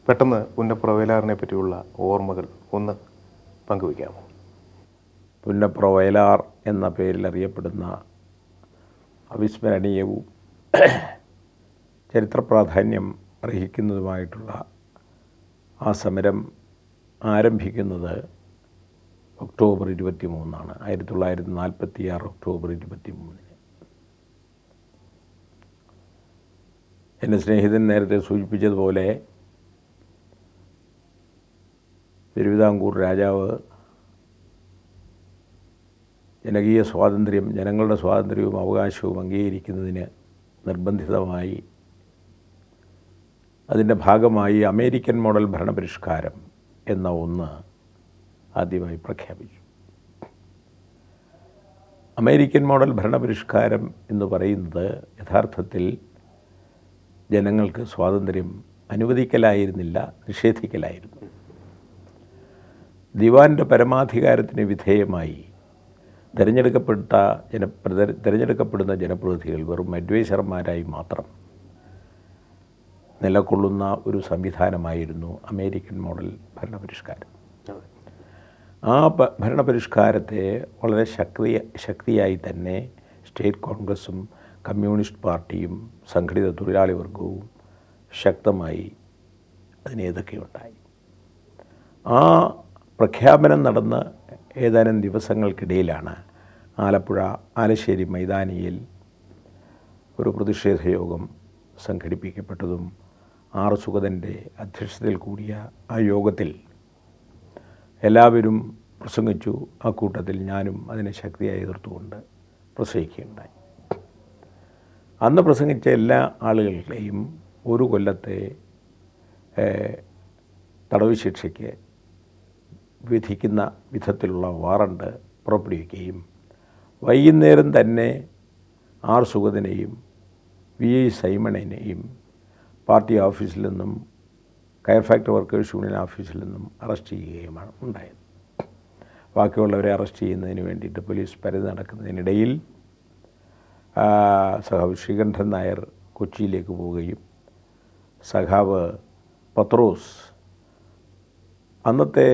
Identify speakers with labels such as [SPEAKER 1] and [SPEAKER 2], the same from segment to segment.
[SPEAKER 1] പെട്ടെന്ന് പുന്നപ്ര വയലാറിനെ പറ്റിയുള്ള ഓർമ്മകൾ ഒന്ന് പങ്കുവയ്ക്കാമോ?
[SPEAKER 2] പുന്നപ്ര വയലാർ എന്ന പേരിൽ അറിയപ്പെടുന്ന അവിസ്മരണീയവും ചരിത്ര പ്രാധാന്യം അർഹിക്കുന്നതുമായിട്ടുള്ള ആ സമരം ആരംഭിക്കുന്നത് ഒക്ടോബർ 23 1946 ഒക്ടോബർ 23. എൻ്റെ സ്നേഹിതൻ നേരത്തെ സൂചിപ്പിച്ചതുപോലെ തിരുവിതാംകൂർ രാജാവ് ജനകീയ സ്വാതന്ത്ര്യം, ജനങ്ങളുടെ സ്വാതന്ത്ര്യവും അവകാശവും അംഗീകരിക്കുന്നതിന് നിർബന്ധിതമായി അതിൻ്റെ ഭാഗമായി അമേരിക്കൻ മോഡൽ ഭരണപരിഷ്കാരം എന്ന ഒന്ന് ആദ്യമായി പ്രഖ്യാപിച്ചു. അമേരിക്കൻ മോഡൽ ഭരണപരിഷ്കാരം എന്ന് പറയുന്നത് യഥാർത്ഥത്തിൽ ജനങ്ങൾക്ക് സ്വാതന്ത്ര്യം അനുവദിക്കലായിരുന്നില്ല, നിഷേധിക്കലായിരുന്നു. ദിവാൻ്റെ പരമാധികാരത്തിന് വിധേയമായി തിരഞ്ഞെടുക്കപ്പെടുന്ന ജനപ്രതിനിധികൾ വെറും അഡ്വൈസർമാരായി മാത്രം നിലകൊള്ളുന്ന ഒരു സംവിധാനമായിരുന്നു അമേരിക്കൻ മോഡൽ ഭരണപരിഷ്കാരം. ആ ഭരണപരിഷ്കാരത്തെ വളരെ ശക്തിയായി തന്നെ സ്റ്റേറ്റ് കോൺഗ്രസും കമ്മ്യൂണിസ്റ്റ് പാർട്ടിയും സംഘടിത തൊഴിലാളി വർഗവും ശക്തമായി അതിനെ എതിർക്കുകയുണ്ടായി. ആ പ്രഖ്യാപനം നടന്ന് ഏതാനും ദിവസങ്ങൾക്കിടയിലാണ് ആലപ്പുഴ ആലശ്ശേരി മൈതാനിയിൽ ഒരു പ്രതിഷേധ യോഗം സംഘടിപ്പിക്കപ്പെട്ടതും ആർ സുഗതൻ്റെ അധ്യക്ഷതയിൽ കൂടിയ ആ യോഗത്തിൽ എല്ലാവരും പ്രസംഗിച്ചു. ആ കൂട്ടത്തിൽ ഞാനും അതിനെ ശക്തിയായി എതിർത്തുകൊണ്ട് പ്രസംഗിക്കുകയുണ്ടായി. അന്ന് പ്രസംഗിച്ച എല്ലാ ആളുകളുടെയും ഒരു കൊല്ലത്തെ തടവ് ശിക്ഷയ്ക്ക് വിധിക്കുന്ന വിധത്തിലുള്ള വാറണ്ട് പുറപ്പെടുവിക്കുകയും വൈകുന്നേരം തന്നെ ആർ സുഗതനെയും വി ഐ സൈമണിനെയും പാർട്ടി ഓഫീസിൽ നിന്നും കയർ ഫാക്ടറി വർക്കേഴ്സ് യൂണിയൻ ഓഫീസിൽ നിന്നും അറസ്റ്റ് ചെയ്യുകയുമാണ് ഉണ്ടായത്. ബാക്കിയുള്ളവരെ അറസ്റ്റ് ചെയ്യുന്നതിന് വേണ്ടിയിട്ട് പോലീസ് പരതി നടക്കുന്നതിനിടയിൽ സഖാവ് ശ്രീകണ്ഠൻ നായർ കൊച്ചിയിലേക്ക് പോവുകയും സഖാവ് പത്രോസ്, അന്നത്തെ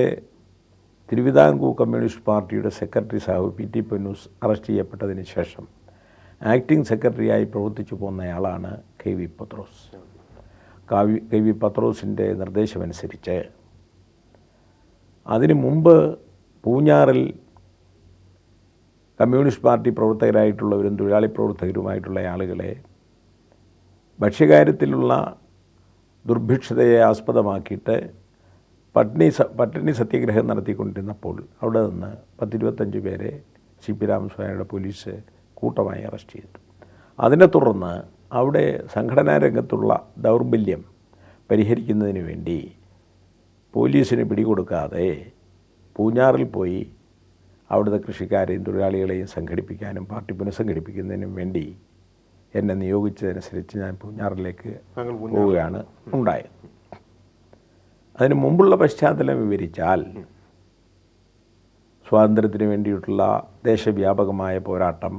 [SPEAKER 2] തിരുവിതാംകൂർ കമ്മ്യൂണിസ്റ്റ് പാർട്ടിയുടെ സെക്രട്ടറി സഖാവ് പി ടി പൊന്നൂസ് അറസ്റ്റ് ചെയ്യപ്പെട്ടതിന് ശേഷം ആക്ടിംഗ് സെക്രട്ടറിയായി പ്രവർത്തിച്ചു പോകുന്നയാളാണ് കെ വി പത്രോസ്. കെ വി പത്രോസിൻ്റെ നിർദ്ദേശമനുസരിച്ച് അതിനു മുമ്പ് പൂഞ്ഞാറിൽ കമ്മ്യൂണിസ്റ്റ് പാർട്ടി പ്രവർത്തകരായിട്ടുള്ളവരും തൊഴിലാളി പ്രവർത്തകരുമായിട്ടുള്ള ആളുകളെ ഭക്ഷ്യകാര്യത്തിലുള്ള ദുർഭിക്ഷതയെ ആസ്പദമാക്കിയിട്ട് പട്ടിണി സത്യാഗ്രഹം നടത്തിക്കൊണ്ടിരുന്നപ്പോൾ അവിടെ നിന്ന് 10-25 പേരെ സി പി രാമസ്വാമിയുടെ പോലീസ് കൂട്ടമായി അറസ്റ്റ് ചെയ്തു. അതിനെ തുടർന്ന് അവിടെ സംഘടനാ രംഗത്തുള്ള ദൗർബല്യം പരിഹരിക്കുന്നതിന് വേണ്ടി പോലീസിന് പിടികൊടുക്കാതെ പൂഞ്ഞാറിൽ പോയി അവിടുത്തെ കൃഷിക്കാരെയും തൊഴിലാളികളെയും സംഘടിപ്പിക്കാനും പാർട്ടി പുനഃസംഘടിപ്പിക്കുന്നതിനും വേണ്ടി എന്നെ നിയോഗിച്ചതനുസരിച്ച് ഞാൻ പൂഞ്ഞാറിലേക്ക് പോവുകയാണ് ഉണ്ടായത്. അതിന് മുമ്പുള്ള പശ്ചാത്തലം വിവരിച്ചാൽ സ്വാതന്ത്ര്യത്തിന് വേണ്ടിയിട്ടുള്ള ദേശവ്യാപകമായ പോരാട്ടം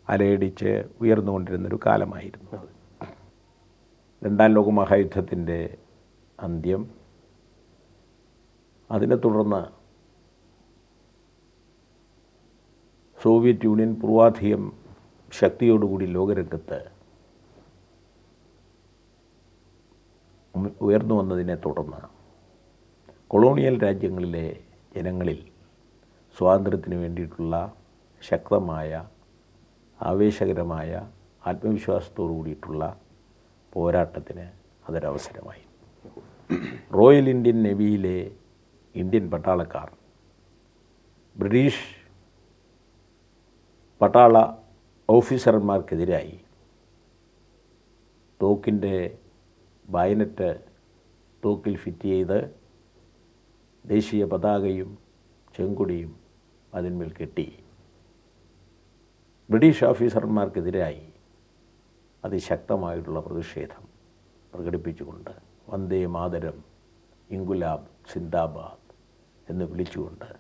[SPEAKER 2] അലയടിച്ച് ഉയർന്നുകൊണ്ടിരുന്നൊരു കാലമായിരുന്നു. രണ്ടാം ലോകമഹായുദ്ധത്തിൻ്റെ അന്ത്യം, അതിനെ തുടർന്ന് സോവിയറ്റ് യൂണിയൻ പൂർവാധികം ശക്തിയോടുകൂടി ലോകരംഗത്ത് ഉയർന്നു വന്നതിനെ തുടർന്ന് കൊളോണിയൽ രാജ്യങ്ങളിലെ ജനങ്ങളിൽ സ്വാതന്ത്ര്യത്തിന് വേണ്ടിയിട്ടുള്ള ശക്തമായ ആവേശകരമായ ആത്മവിശ്വാസത്തോടു കൂടിയിട്ടുള്ള പോരാട്ടത്തിന് അതൊരവസരമായി. റോയൽ ഇന്ത്യൻ നേവിയിലെ ഇന്ത്യൻ പട്ടാളക്കാർ ബ്രിട്ടീഷ് പട്ടാള ഓഫീസർമാർക്കെതിരായി തോക്കിൻ്റെ ബായനറ്റ് തോക്കിൽ ഫിറ്റ് ചെയ്ത് ദേശീയ പതാകയും ചെങ്കൊടിയും അതിന്മേൽ കെട്ടി ബ്രിട്ടീഷ് ഓഫീസർമാർക്കെതിരായി അതിശക്തമായിട്ടുള്ള പ്രതിഷേധം പ്രകടിപ്പിച്ചുകൊണ്ട് വന്ദേ മാതരം, ഇൻകുലാബ് സിന്ദാബാദ് എന്ന് വിളിച്ചുകൊണ്ട്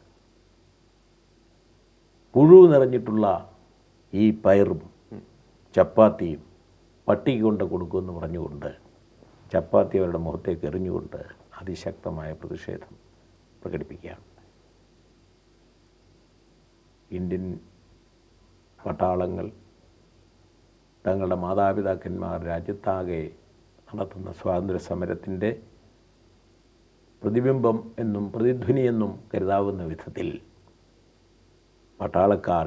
[SPEAKER 2] പുഴു നിറഞ്ഞിട്ടുള്ള ഈ പയറും ചപ്പാത്തിയും പട്ടിക്ക് കൊണ്ട് കൊടുക്കുമെന്ന് പറഞ്ഞുകൊണ്ട് ചപ്പാത്തി അവരുടെ മുഖത്തേക്ക് എറിഞ്ഞുകൊണ്ട് അതിശക്തമായ പ്രതിഷേധം പ്രകടിപ്പിക്കുകയാണ്. ഇന്ത്യൻ പട്ടാളങ്ങൾ തങ്ങളുടെ മാതാപിതാക്കന്മാർ രാജ്യത്താകെ നടത്തുന്ന സ്വാതന്ത്ര്യ സമരത്തിൻ്റെ പ്രതിബിംബം എന്നും പ്രതിധ്വനി എന്നും കരുതാവുന്ന വിധത്തിൽ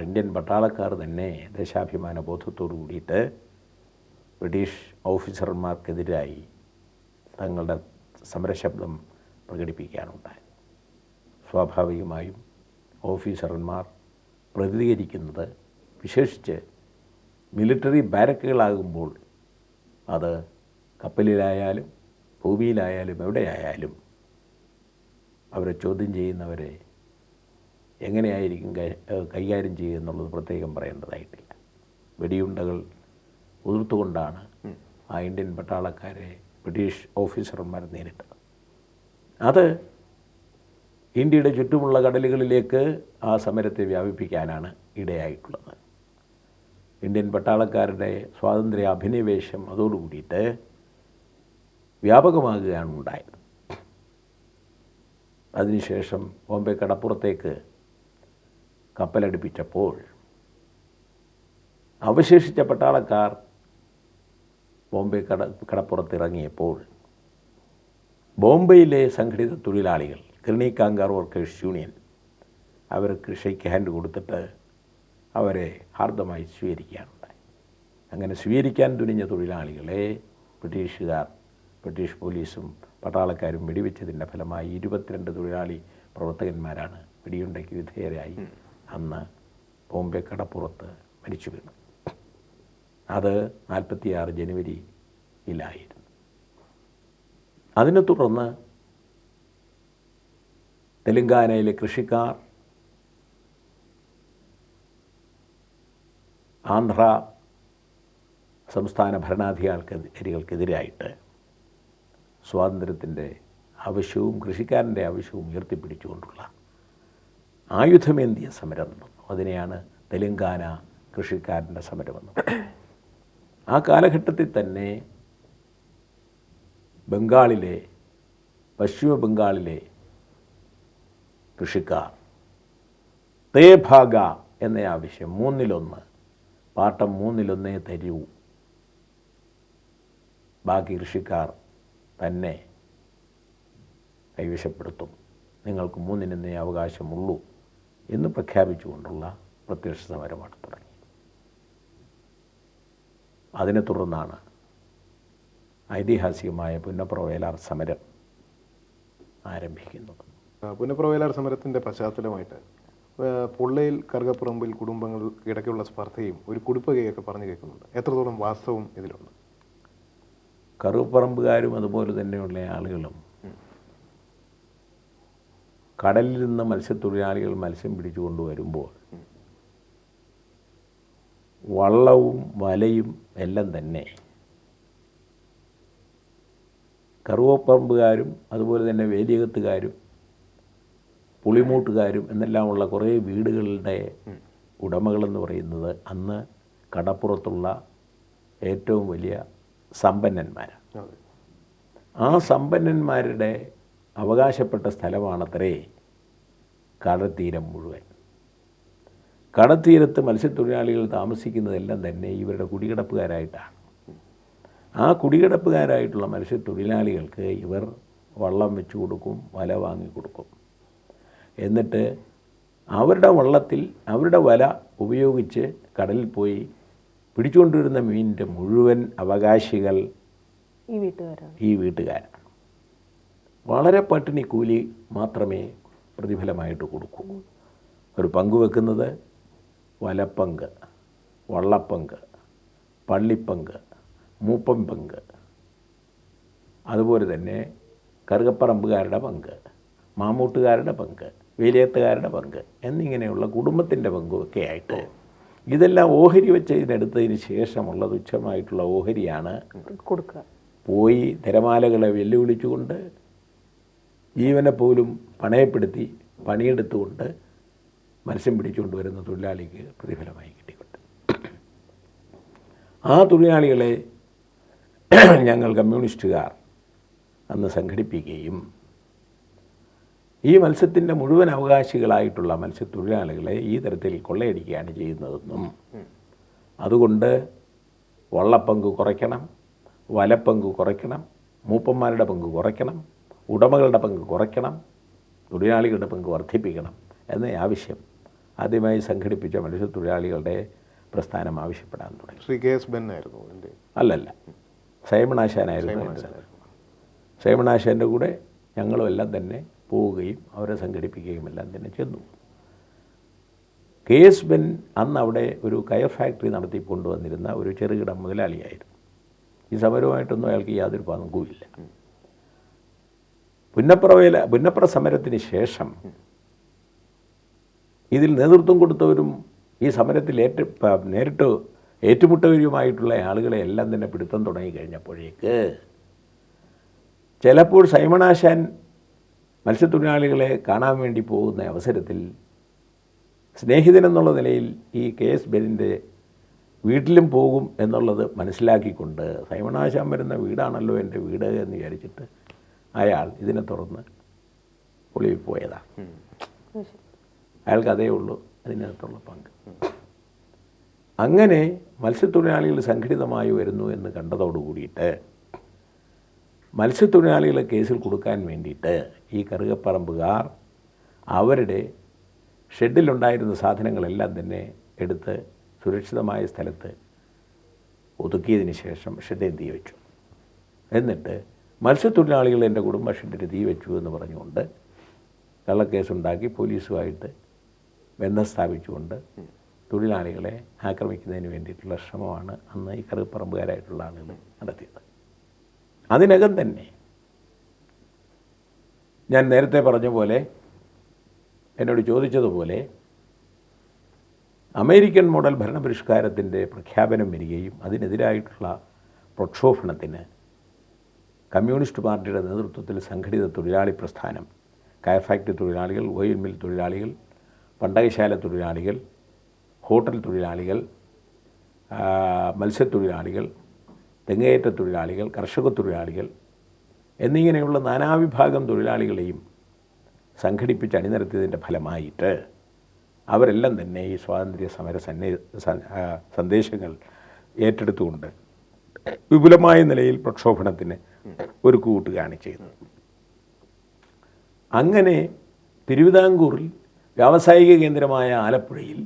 [SPEAKER 2] ഇന്ത്യൻ പട്ടാളക്കാർ തന്നെ ദേശാഭിമാന ബോധത്തോടു കൂടിയിട്ട് ബ്രിട്ടീഷ് ഓഫീസർമാർക്കെതിരായി തങ്ങളുടെ സമരശബ്ദം പ്രകടിപ്പിക്കാനുണ്ടായത്. സ്വാഭാവികമായും ഓഫീസർമാർ പ്രതികരിക്കുന്നത് വിശേഷിച്ച് മിലിറ്ററി ബാരക്കുകളാകുമ്പോൾ അത് കപ്പലിലായാലും ഭൂമിയിലായാലും എവിടെയായാലും അവരെ ചോദ്യം ചെയ്യുന്നവരെ എങ്ങനെയായിരിക്കും കൈകാര്യം ചെയ്യുക എന്നുള്ളത് പ്രത്യേകം പറയേണ്ടതായിട്ടില്ല. വെടിയുണ്ടകൾ ഉതിർത്തുകൊണ്ടാണ് ആ ഇന്ത്യൻ പട്ടാളക്കാരെ ബ്രിട്ടീഷ് ഓഫീസർമാർ നേരിട്ടത്. അത് ഇന്ത്യയുടെ ചുറ്റുമുള്ള കടലുകളിലേക്ക് ആ സമരത്തെ വ്യാപിപ്പിക്കാനാണ് ഇടയായിട്ടുള്ളത്. ഇന്ത്യൻ പട്ടാളക്കാരുടെ സ്വാതന്ത്ര്യ അഭിനിവേശം അതോടുകൂടിയിട്ട് വ്യാപകമാകുകയാണ് ഉണ്ടായത്. അതിനുശേഷം ബോംബെ കടപ്പുറത്തേക്ക് കപ്പലടുപ്പിച്ചപ്പോൾ അവശേഷിച്ച പട്ടാളക്കാർ ബോംബെ കടപ്പുറത്തിറങ്ങിയപ്പോൾ ബോംബെയിലെ സംഘടിത തൊഴിലാളികൾ കിർണി കാംഗാർ വർക്കേഴ്സ് യൂണിയൻ അവർക്ക് ഷെയ്ക്ക് ഹാൻഡ് കൊടുത്തിട്ട് അവരെ ഹാർദമായി സ്വീകരിക്കാനുണ്ടായി. അങ്ങനെ സ്വീകരിക്കാൻ തുനിഞ്ഞ തൊഴിലാളികളെ ബ്രിട്ടീഷ് പോലീസും പട്ടാളക്കാരും വെടിവെച്ചതിൻ്റെ ഫലമായി 22 തൊഴിലാളി പ്രവർത്തകന്മാരാണ് വെടിയുണ്ടയ്ക്ക് വിധേയരായി അന്ന് ബോംബെ കടപ്പുറത്ത് മരിച്ചു വീണു. അത് 46 ജനുവരിയിലായിരുന്നു. അതിനെ തുടർന്ന് തെലങ്കാനയിലെ കൃഷിക്കാർ ആന്ധ്ര സംസ്ഥാന ഭരണാധികാരികൾക്കെതിരായിട്ട് സ്വാതന്ത്ര്യത്തിൻ്റെ ആവശ്യവും കൃഷിക്കാരൻ്റെ ആവശ്യവും ഉയർത്തിപ്പിടിച്ചുകൊണ്ടുള്ള ആയുധമേന്തിയ സമരം നടന്നു. അതിനെയാണ് തെലങ്കാന കൃഷിക്കാരൻ്റെ സമരമെന്ന്. ആ കാലഘട്ടത്തിൽ തന്നെ പശ്ചിമ ബംഗാളിലെ കൃഷിക്കാർ തേ ഭാഗ എന്ന ആവശ്യം 3-1 പാട്ടം 3-1 തരൂ, ബാക്കി കൃഷിക്കാർ തന്നെ കൈവശപ്പെടുത്തും, നിങ്ങൾക്ക് 3-1 അവകാശമുള്ളൂ എന്ന് പ്രഖ്യാപിച്ചുകൊണ്ടുള്ള പ്രത്യക്ഷ സമരമാണ് തുടങ്ങി. അതിനെ തുടർന്നാണ് ഐതിഹാസികമായ പുന്നപ്ര വയലാർ സമരം ആരംഭിക്കുന്നത്.
[SPEAKER 1] പുന്നപ്ര വയലാർ സമരത്തിൻ്റെ പശ്ചാത്തലമായിട്ട് പൊള്ളയിൽ കറുകപ്പറമ്പിൽ കുടുംബങ്ങൾ ഇടയ്ക്കുള്ള സ്പർദ്ധയും ഒരു കുടിപ്പകയൊക്കെ പറഞ്ഞു കേൾക്കുന്നുണ്ട്. എത്രത്തോളം വാസ്തവം ഇതിലുണ്ട്?
[SPEAKER 2] കറുകപ്പറമ്പുകാരും അതുപോലെ തന്നെയുള്ള ആളുകളും കടലിൽ നിന്ന് മത്സ്യത്തൊഴിലാളികൾ മത്സ്യം പിടിച്ചു കൊണ്ടുവരുമ്പോൾ വള്ളവും വലയും എല്ലാം തന്നെ കറുകപ്പറമ്പുകാരും അതുപോലെ തന്നെ വേലിയകത്തുകാരും പുളിമൂട്ടുകാരും എന്നെല്ലാമുള്ള കുറേ വീടുകളുടെ ഉടമകളെന്ന് പറയുന്നത് അന്ന് കടപ്പുറത്തുള്ള ഏറ്റവും വലിയ സമ്പന്നന്മാരാണ്. ആ സമ്പന്നന്മാരുടെ അവകാശപ്പെട്ട സ്ഥലമാണത്രേ കടൽത്തീരം മുഴുവൻ. കടൽത്തീരത്ത് മത്സ്യത്തൊഴിലാളികൾ താമസിക്കുന്നതെല്ലാം തന്നെ ഇവരുടെ കുടികിടപ്പുകാരായിട്ടാണ്. ആ കുടികിടപ്പുകാരായിട്ടുള്ള മത്സ്യത്തൊഴിലാളികൾക്ക് ഇവർ വള്ളം വെച്ച് കൊടുക്കും, വല വാങ്ങിക്കൊടുക്കും. എന്നിട്ട് അവരുടെ വള്ളത്തിൽ അവരുടെ വല ഉപയോഗിച്ച് കടലിൽ പോയി പിടിച്ചുകൊണ്ടിരുന്ന മീനിൻ്റെ മുഴുവൻ അവകാശികൾ ഈ വീട്ടുകാരാണ്. വളരെ പട്ടിണി കൂലി മാത്രമേ പ്രതിഫലമായിട്ട് കൊടുക്കൂ. ഒരു പങ്കുവെക്കുന്നത് വലപ്പങ്ക്, വള്ളപ്പങ്ക്, പള്ളിപ്പങ്ക്, മൂപ്പൻ പങ്ക്, അതുപോലെ തന്നെ കറുകപ്പറമ്പുകാരുടെ പങ്ക്, മാമൂട്ടുകാരുടെ പങ്ക്, വേലിയത്തുകാരുടെ പങ്ക് എന്നിങ്ങനെയുള്ള കുടുംബത്തിൻ്റെ പങ്കുമൊക്കെ ആയിട്ട് ഇതെല്ലാം ഓഹരി വെച്ചതിനെടുത്തതിന് ശേഷമുള്ള തുച്ഛമായിട്ടുള്ള ഓഹരിയാണ്
[SPEAKER 3] കൊടുക്കുക.
[SPEAKER 2] പോയി തിരമാലകളെ വെല്ലുവിളിച്ചുകൊണ്ട് ജീവനെ പോലും പണയപ്പെടുത്തി പണിയെടുത്തുകൊണ്ട് മത്സ്യം പിടിച്ചുകൊണ്ട് വരുന്ന തൊഴിലാളിക്ക് പ്രതിഫലമായി കിട്ടിക്കൊണ്ട് ആ തൊഴിലാളികളെ ഞങ്ങൾ കമ്മ്യൂണിസ്റ്റുകാർ അന്ന് സംഘടിപ്പിക്കുകയും ഈ മത്സ്യത്തിൻ്റെ മുഴുവൻ അവകാശികളായിട്ടുള്ള മത്സ്യത്തൊഴിലാളികളെ ഈ തരത്തിൽ കൊള്ളയടിക്കുകയാണ് ചെയ്യുന്നതെന്നും അതുകൊണ്ട് വള്ളപ്പങ്ക് കുറയ്ക്കണം, വലപ്പങ്ക് കുറയ്ക്കണം, മൂപ്പന്മാരുടെ പങ്ക് കുറയ്ക്കണം, ഉടമകളുടെ പങ്ക് കുറയ്ക്കണം, തൊഴിലാളികളുടെ പങ്ക് വർദ്ധിപ്പിക്കണം എന്ന ആവശ്യം ആദ്യമായി സംഘടിപ്പിച്ച മത്സ്യത്തൊഴിലാളികളുടെ പ്രസ്ഥാനം ആവശ്യപ്പെടാൻ തുടങ്ങി.
[SPEAKER 1] ശ്രീ കെ എസ് ബെൻ ആയിരുന്നു എൻ്റെ?
[SPEAKER 2] അല്ലല്ല, സൈമൺ ആശാനായിരുന്നു. സൈമൺ ആശാൻ്റെ കൂടെ ഞങ്ങളും എല്ലാം തന്നെ പോവുകയും അവരെ സംഘടിപ്പിക്കുകയും എല്ലാം തന്നെ ചെന്നു. കെ എസ് ബെൻ അന്ന് അവിടെ ഒരു കയർ ഫാക്ടറി നടത്തിക്കൊണ്ടുവന്നിരുന്ന ഒരു ചെറുകിട മുതലാളിയായിരുന്നു. ഈ സമരവുമായിട്ടൊന്നും അയാൾക്ക് യാതൊരു പങ്കുമില്ല. പുന്നപ്ര സമരത്തിന് ശേഷം ഇതിൽ നേതൃത്വം കൊടുത്തവരും ഈ സമരത്തിൽ നേരിട്ട് ഏറ്റുമുട്ടവരുമായിട്ടുള്ള ആളുകളെ എല്ലാം തന്നെ പിടുത്തം തുടങ്ങി കഴിഞ്ഞപ്പോഴേക്ക് ചിലപ്പോൾ സൈമൺ ആശാൻ മത്സ്യത്തൊഴിലാളികളെ കാണാൻ വേണ്ടി പോകുന്ന അവസരത്തിൽ സ്നേഹിതനെന്നുള്ള നിലയിൽ ഈ കെ എസ് ബെന്നിൻ്റെ വീട്ടിലും പോകും എന്നുള്ളത് മനസ്സിലാക്കിക്കൊണ്ട് സൈമൺ ആശാൻ വരുന്ന വീടാണല്ലോ എൻ്റെ വീട് എന്ന് വിചാരിച്ചിട്ട് അയാൾ ഇതിനെ തുറന്ന് ഒളിവിൽ പോയതാണ്. അയാൾക്ക് അതേ ഉള്ളൂ അതിനകത്തുള്ള പങ്ക്. അങ്ങനെ മത്സ്യത്തൊഴിലാളികൾ സംഘടിതമായി വരുന്നു എന്ന് കണ്ടതോടുകൂടിയിട്ട് മത്സ്യത്തൊഴിലാളികളെ കേസിൽ കൊടുക്കാൻ വേണ്ടിയിട്ട് ഈ കറുകപ്പറമ്പുകാർ അവരുടെ ഷെഡിലുണ്ടായിരുന്ന സാധനങ്ങളെല്ലാം തന്നെ എടുത്ത് സുരക്ഷിതമായ സ്ഥലത്ത് ഒതുക്കിയതിന് ശേഷം ഷെഡിൽ തീ വെച്ചു. എന്നിട്ട് മത്സ്യത്തൊഴിലാളികൾ എൻ്റെ കുടുംബ ഷെഡിന് തീ വെച്ചു എന്ന് പറഞ്ഞുകൊണ്ട് കള്ളക്കേസുണ്ടാക്കി പോലീസുമായിട്ട് ബന്ധം സ്ഥാപിച്ചുകൊണ്ട് തൊഴിലാളികളെ ആക്രമിക്കുന്നതിന് വേണ്ടിയിട്ടുള്ള ശ്രമമാണ് അന്ന് ഈ കറുകപ്പറമ്പുകാരായിട്ടുള്ള ആളുകൾ നടത്തിയത്. അതിനകം തന്നെ ഞാൻ നേരത്തെ പറഞ്ഞ പോലെ എന്നോട് ചോദിച്ചതുപോലെ അമേരിക്കൻ മോഡൽ ഭരണപരിഷ്കാരത്തിൻ്റെ പ്രഖ്യാപനം വരികയും അതിനെതിരായിട്ടുള്ള പ്രക്ഷോഭണത്തിന് കമ്മ്യൂണിസ്റ്റ് പാർട്ടിയുടെ നേതൃത്വത്തിൽ സംഘടിത തൊഴിലാളി പ്രസ്ഥാനം, കയർ ഫാക്ടറി തൊഴിലാളികൾ, ഓയിൽ മിൽ തൊഴിലാളികൾ, പണ്ടകശാല തൊഴിലാളികൾ, ഹോട്ടൽ തൊഴിലാളികൾ, മത്സ്യത്തൊഴിലാളികൾ, തെങ്ങേറ്റ തൊഴിലാളികൾ, കർഷക തൊഴിലാളികൾ എന്നിങ്ങനെയുള്ള നാനാവിഭാഗം തൊഴിലാളികളെയും സംഘടിപ്പിച്ച് അണിനിരത്തിയതിൻ്റെ ഫലമായിട്ട് അവരെല്ലാം തന്നെ ഈ സ്വാതന്ത്ര്യ സമര സന്ദേശങ്ങൾ ഏറ്റെടുത്തുകൊണ്ട് വിപുലമായ നിലയിൽ പ്രക്ഷോഭണത്തിന് ഒരു കൂട്ടുകയാണ് ചെയ്യുന്നത്. അങ്ങനെ തിരുവിതാംകൂറിൽ വ്യാവസായിക കേന്ദ്രമായ ആലപ്പുഴയിൽ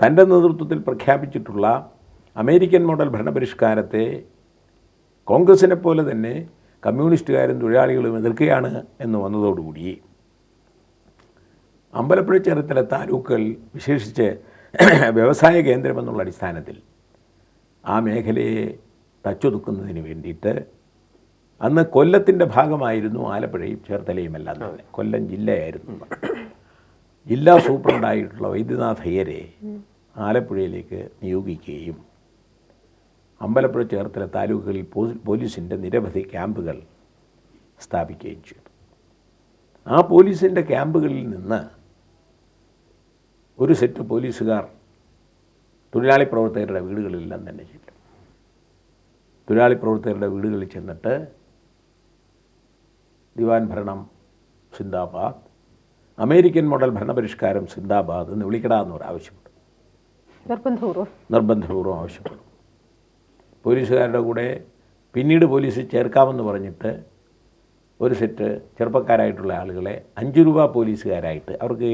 [SPEAKER 2] തൻ്റെ നേതൃത്വത്തിൽ പ്രഖ്യാപിച്ചിട്ടുള്ള അമേരിക്കൻ മോഡൽ ഭരണപരിഷ്കാരത്തെ കോൺഗ്രസിനെ പോലെ തന്നെ കമ്മ്യൂണിസ്റ്റുകാരും തൊഴിലാളികളും എതിർക്കുകയാണ് എന്ന് വന്നതോടുകൂടി അമ്പലപ്പുഴ ചേർത്തല താലൂക്കുകൾ വിശേഷിച്ച് വ്യവസായ കേന്ദ്രമെന്നുള്ള അടിസ്ഥാനത്തിൽ ആ മേഖലയെ തച്ചൊതുക്കുന്നതിന് വേണ്ടിയിട്ട് അന്ന് കൊല്ലത്തിൻ്റെ ഭാഗമായിരുന്നു ആലപ്പുഴയും ചേർത്തലയും എല്ലാം തന്നെ. കൊല്ലം ജില്ലയായിരുന്നു. ജില്ലാ സൂപ്രണ്ടായിട്ടുള്ള വൈദ്യനാഥ് അയ്യരെ ആലപ്പുഴയിലേക്ക് നിയോഗിക്കുകയും അമ്പലപ്പുഴ ചേർത്തല താലൂക്കുകളിൽ പോലീസിൻ്റെ നിരവധി ക്യാമ്പുകൾ സ്ഥാപിക്കുകയും ചെയ്തു. ആ പോലീസിൻ്റെ ക്യാമ്പുകളിൽ നിന്ന് ഒരു സെറ്റ് പോലീസുകാർ തൊഴിലാളി പ്രവർത്തകരുടെ വീടുകളിലെല്ലാം തന്നെ ചെല്ലും. തൊഴിലാളി പ്രവർത്തകരുടെ വീടുകളിൽ ചെന്നിട്ട് ദിവാൻ ഭരണം സിന്ദാബാദ്, അമേരിക്കൻ മോഡൽ ഭരണപരിഷ്കാരം സിന്ദാബാദ് എന്ന് വിളിക്കടാന്ന് ആവശ്യപ്പെടും. നിർബന്ധപൂർവ്വം ആവശ്യപ്പെടും. പോലീസുകാരുടെ കൂടെ പിന്നീട് പോലീസ് ചേർക്കാമെന്ന് പറഞ്ഞിട്ട് ഒരു സെറ്റ് ചെറുപ്പക്കാരായിട്ടുള്ള ആളുകളെ 5 രൂപ പോലീസുകാരായിട്ട്, അവർക്ക്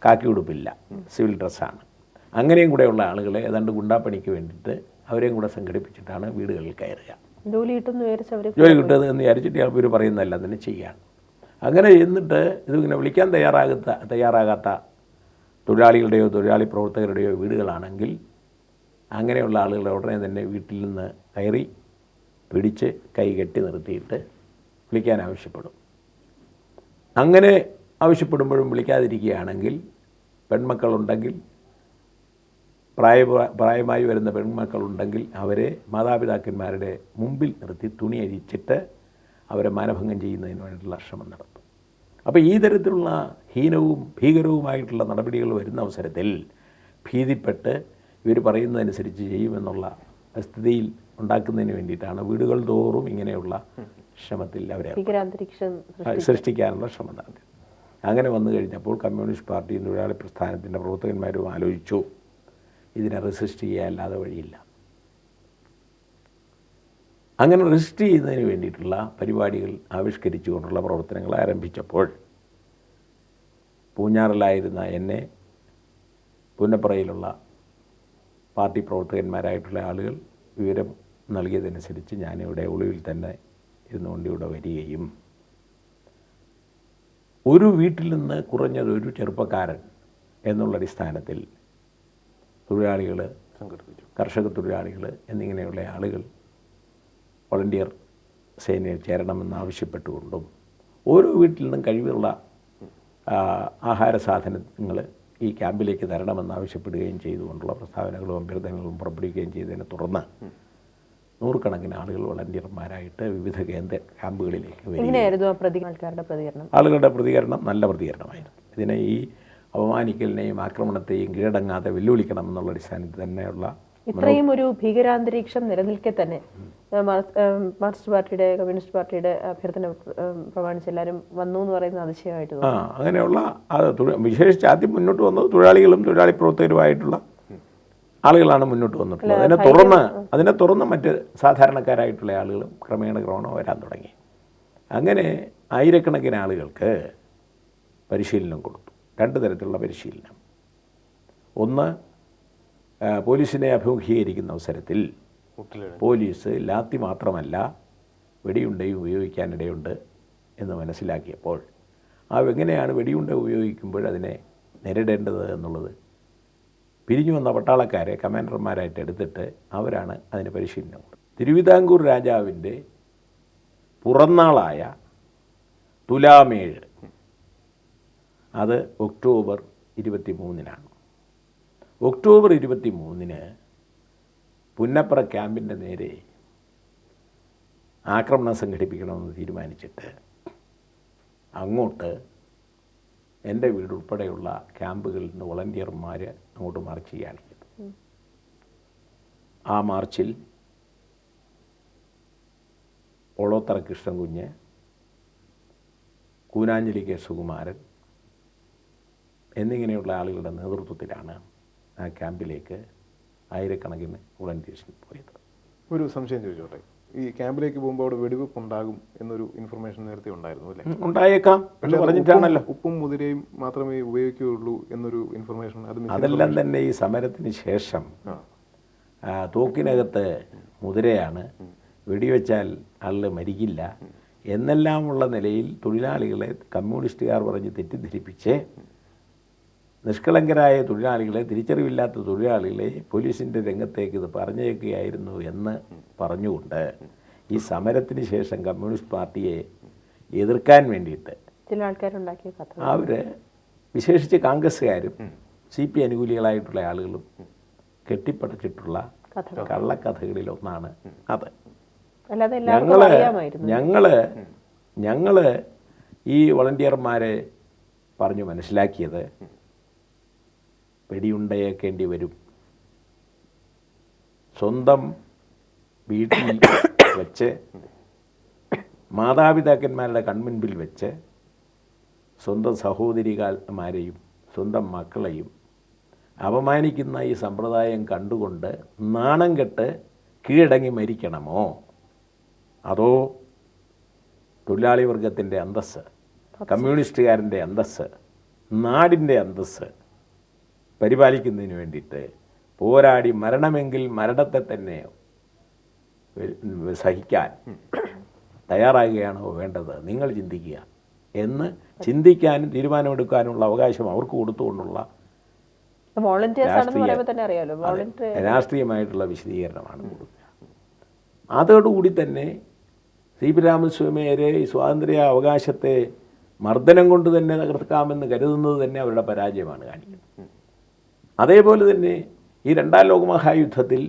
[SPEAKER 2] കാക്കി ഉടുപ്പില്ല, സിവിൽ ഡ്രസ്സാണ്, അങ്ങനെയും കൂടെയുള്ള ആളുകളെ ഏതാണ്ട് ഗുണ്ടാപ്പണിക്ക് വേണ്ടിയിട്ട് അവരെയും കൂടെ സംഘടിപ്പിച്ചിട്ടാണ് വീടുകളിൽ കയറുക. ജോലി കിട്ടുന്നത് എന്ന് വിചാരിച്ചിട്ട് ഇവർ പറയുന്നതെല്ലാം തന്നെ ചെയ്യുകയാണ്. അങ്ങനെ എന്നിട്ട് ഇതിങ്ങനെ വിളിക്കാൻ തയ്യാറാകാത്ത തൊഴിലാളികളുടെയോ തൊഴിലാളി പ്രവർത്തകരുടെയോ വീടുകളാണെങ്കിൽ അങ്ങനെയുള്ള ആളുകളെ ഉടനെ തന്നെ വീട്ടിൽ നിന്ന് കയറി പിടിച്ച് കൈ കെട്ടി നിർത്തിയിട്ട് വിളിക്കാൻ ആവശ്യപ്പെടും. അങ്ങനെ ആവശ്യപ്പെടുമ്പോഴും വിളിക്കാതിരിക്കുകയാണെങ്കിൽ പെൺമക്കളുണ്ടെങ്കിൽ, പ്രായമായി വരുന്ന പെൺമക്കളുണ്ടെങ്കിൽ അവരെ മാതാപിതാക്കന്മാരുടെ മുമ്പിൽ നിർത്തി തുണി അഴിച്ചിട്ട് അവരെ മാനഭംഗം ചെയ്യുന്നതിന് വേണ്ടിയിട്ടുള്ള ശ്രമം നടത്തും. അപ്പോൾ ഈ തരത്തിലുള്ള ഹീനവും ഭീകരവുമായിട്ടുള്ള നടപടികൾ വരുന്ന അവസരത്തിൽ ഭീതിപ്പെട്ട് ഇവർ പറയുന്നതനുസരിച്ച് ചെയ്യുമെന്നുള്ള സ്ഥിതിയിൽ ഉണ്ടാക്കുന്നതിന് വേണ്ടിയിട്ടാണ് വീടുകൾ തോറും ഇങ്ങനെയുള്ള ശ്രമത്തിൽ അവരെ
[SPEAKER 3] ഭീകരാന്തരീക്ഷം
[SPEAKER 2] സൃഷ്ടിക്കാനുള്ള ശ്രമം നടത്തി. അങ്ങനെ വന്നു കഴിഞ്ഞപ്പോൾ കമ്മ്യൂണിസ്റ്റ് പാർട്ടിയും തൊഴിലാളി പ്രസ്ഥാനത്തിൻ്റെ പ്രവർത്തകന്മാരും ആലോചിച്ചു, ഇതിനെ റെസിസ്റ്റ് ചെയ്യാനല്ലാതെ വഴിയില്ല. അങ്ങനെ റെസിസ്റ്റ് ചെയ്യുന്നതിന് വേണ്ടിയിട്ടുള്ള പരിപാടികൾ ആവിഷ്കരിച്ചുകൊണ്ടുള്ള പ്രവർത്തനങ്ങൾ ആരംഭിച്ചപ്പോൾ പൂഞ്ഞാറിലായിരുന്ന എന്നെ പുന്നപ്പറയിലുള്ള പാർട്ടി പ്രവർത്തകന്മാരായിട്ടുള്ള ആളുകൾ വിവരം നൽകിയതനുസരിച്ച് ഞാനിവിടെ ഒളിവിൽ തന്നെ ഇരുന്നുകൊണ്ട് ഇവിടെ വരികയും ഒരു വീട്ടിൽ നിന്ന് കുറഞ്ഞത് ഒരു ചെറുപ്പക്കാരൻ എന്നുള്ള അടിസ്ഥാനത്തിൽ തൊഴിലാളികൾ, കർഷക തൊഴിലാളികൾ എന്നിങ്ങനെയുള്ള ആളുകൾ വളണ്ടിയർ സേനയിൽ ചേരണമെന്ന് ആവശ്യപ്പെട്ടുകൊണ്ടും ഓരോ വീട്ടിൽ നിന്നും കഴിവുള്ള ആഹാര സാധനങ്ങൾ ഈ ക്യാമ്പിലേക്ക് തരണമെന്ന് ആവശ്യപ്പെടുകയും ചെയ്തുകൊണ്ടുള്ള പ്രസ്താവനകളും അഭ്യർത്ഥനകളും പുറപ്പെടുവിക്കുകയും ചെയ്തതിനെ തുടർന്ന് നൂറുകണക്കിന് ആളുകൾ വളണ്ടിയർമാരായിട്ട് വിവിധ ക്യാമ്പുകളിലേക്ക് വരികയും ആളുകളുടെ പ്രതികരണം നല്ല പ്രതികരണമായിരുന്നു. ഇതിനെ ഈ അപമാനിക്കലിനെയും ആക്രമണത്തെയും കീഴടങ്ങാതെ വെല്ലുവിളിക്കണമെന്നുള്ള അടിസ്ഥാനത്തിൽ തന്നെയുള്ള
[SPEAKER 3] ഇത്രയും ഒരു ഭീകരാന്തരീക്ഷം നിലനിൽക്കെ തന്നെ മാർക്സിസ്റ്റ് പാർട്ടിയുടെ, കമ്മ്യൂണിസ്റ്റ് പാർട്ടിയുടെ അഭ്യർത്ഥന പ്രമാണിച്ച് എല്ലാവരും വന്നു എന്ന് പറയുന്നത് അതിശയമായിട്ട് തോന്നുന്നു.
[SPEAKER 2] അങ്ങനെയുള്ള വിശേഷിച്ച് ആദ്യം മുന്നോട്ട് വന്നത് തൊഴിലാളികളും തൊഴിലാളി പ്രവർത്തകരുമായിട്ടുള്ള ആളുകളാണ് മുന്നോട്ട് വന്നിട്ടുള്ളത്. അതിനെ തുറന്ന് മറ്റ് സാധാരണക്കാരായിട്ടുള്ള ആളുകളും ക്രമേണ വരാൻ തുടങ്ങി. അങ്ങനെ ആയിരക്കണക്കിന് ആളുകൾക്ക് പരിശീലനം കൊടുത്തു. രണ്ട് തരത്തിലുള്ള പരിശീലനം. ഒന്ന്, പോലീസിനെ അഭിമുഖീകരിക്കുന്ന അവസരത്തിൽ പോലീസ് ലാത്തി മാത്രമല്ല വെടിയുണ്ടയും ഉപയോഗിക്കാനിടയുണ്ട് എന്ന് മനസ്സിലാക്കിയപ്പോൾ എങ്ങനെയാണ് വെടിയുണ്ട ഉപയോഗിക്കുമ്പോൾ അതിനെ നേരിടേണ്ടത് എന്നുള്ളത് പിരിഞ്ഞു വന്ന പട്ടാളക്കാരെ കമാൻഡർമാരായിട്ട് എടുത്തിട്ട് അവരാണ് അതിന് പരിശീലനം കൊടുത്തത്. തിരുവിതാംകൂർ രാജാവിൻ്റെ പുറന്നാളായ തുലാം 7 അത് ഒക്ടോബർ 23-നാണ്. ഒക്ടോബർ 23-ന് പുന്നപ്പറ ക്യാമ്പിൻ്റെ നേരെ ആക്രമണം സംഘടിപ്പിക്കണമെന്ന് തീരുമാനിച്ചിട്ട് അങ്ങോട്ട് എൻ്റെ വീടുൾപ്പെടെയുള്ള ക്യാമ്പുകളിൽ നിന്ന് വളണ്ടിയർമാർ അങ്ങോട്ട് മാർച്ച് ചെയ്യുകയാണ് ചെയ്തത്. ആ മാർച്ചിൽ ഒളോത്തറ കൃഷ്ണൻകുഞ്ഞ്, കൂനാഞ്ജലി കെ സുകുമാരൻ എന്നിങ്ങനെയുള്ള ആളുകളുടെ നേതൃത്വത്തിലാണ് ആ ക്യാമ്പിലേക്ക് ആയിരക്കണക്കിന് വോളണ്ടിയേഴ്സിന് പോയത്.
[SPEAKER 1] ഒരു സംശയം ചോദിച്ചോട്ടെ, ഈ ക്യാമ്പിലേക്ക് പോകുമ്പോൾ അവിടെ വെടിവെപ്പ് ഉണ്ടാകും എന്നൊരു ഇൻഫർമേഷൻ നേരത്തെ ഉണ്ടായിരുന്നു അല്ലേ?
[SPEAKER 2] ഉണ്ടായേക്കാം എന്ന് പറഞ്ഞിട്ടാണല്ലോ.
[SPEAKER 1] ഉപ്പും മുതിരയും മാത്രമേ ഉപയോഗിക്കുകയുള്ളൂ എന്നൊരു ഇൻഫർമേഷൻ.
[SPEAKER 2] അതെല്ലാം തന്നെ ഈ സമരത്തിന് ശേഷം തോക്കിനകത്ത് മുതിരയാണ്, വെടിവെച്ചാൽ ആളുകൾ മരിക്കില്ല എന്നെല്ലാമുള്ള നിലയിൽ തൊഴിലാളികളെ കമ്മ്യൂണിസ്റ്റുകാർ പറഞ്ഞ് തെറ്റിദ്ധരിപ്പിച്ച് നിഷ്കളങ്കരായ തൊഴിലാളികളെ, തിരിച്ചറിവില്ലാത്ത തൊഴിലാളികളെ പോലീസിൻ്റെ രംഗത്തേക്ക് ഇത് പറഞ്ഞേക്കുകയായിരുന്നു എന്ന് പറഞ്ഞുകൊണ്ട് ഈ സമരത്തിന് ശേഷം കമ്മ്യൂണിസ്റ്റ് പാർട്ടിയെ എതിർക്കാൻ വേണ്ടിയിട്ട്
[SPEAKER 3] ചില ആൾക്കാരുണ്ടാക്കിയ കഥ,
[SPEAKER 2] അവർ വിശേഷിച്ച് കോൺഗ്രസ്സുകാരും CP അനുകൂലികളായിട്ടുള്ള ആളുകളും കെട്ടിപ്പടച്ചിട്ടുള്ള കള്ളക്കഥകളിലൊന്നാണ് അത്. ഞങ്ങൾ ഈ വളണ്ടിയർമാരെ പറഞ്ഞു മനസ്സിലാക്കിയത് വെടിയുണ്ടയേക്കേണ്ടി വരും, സ്വന്തം വീട്ടിൽ വെച്ച് മാതാപിതാക്കന്മാരുടെ കൺമുൻപിൽ വെച്ച് സ്വന്തം സഹോദരിമാരെയും സ്വന്തം മക്കളെയും അപമാനിക്കുന്ന ഈ സമ്പ്രദായം കണ്ടുകൊണ്ട് നാണം കെട്ട് കീഴടങ്ങി മരിക്കണമോ, അതോ തൊഴിലാളി വർഗത്തിൻ്റെ അന്തസ്സ്, കമ്മ്യൂണിസ്റ്റുകാരൻ്റെ അന്തസ്സ്, നാടിൻ്റെ അന്തസ്സ് പരിപാലിക്കുന്നതിന് വേണ്ടിയിട്ട് പോരാടി മരണമെങ്കിൽ മരണത്തെ തന്നെ സഹിക്കാൻ തയ്യാറാകുകയാണോ വേണ്ടത്, നിങ്ങൾ ചിന്തിക്കുക എന്ന് ചിന്തിക്കാനും തീരുമാനമെടുക്കാനുള്ള അവകാശം അവർക്ക് കൊടുത്തുകൊണ്ടുള്ള രാഷ്ട്രീയമായിട്ടുള്ള വിശദീകരണമാണ് കൊടുക്കുക. അതോടുകൂടി തന്നെ CP രാമസ്വാമിയെ ഈ സ്വാതന്ത്ര്യ അവകാശത്തെ മർദ്ദനം കൊണ്ട് തന്നെ തകർക്കാമെന്ന് കരുതുന്നത് തന്നെ അവരുടെ പരാജയമാണ് കാണിക്കുന്നത്. അതേപോലെ തന്നെ ഈ രണ്ടാം ലോകമഹായുദ്ധത്തിൽ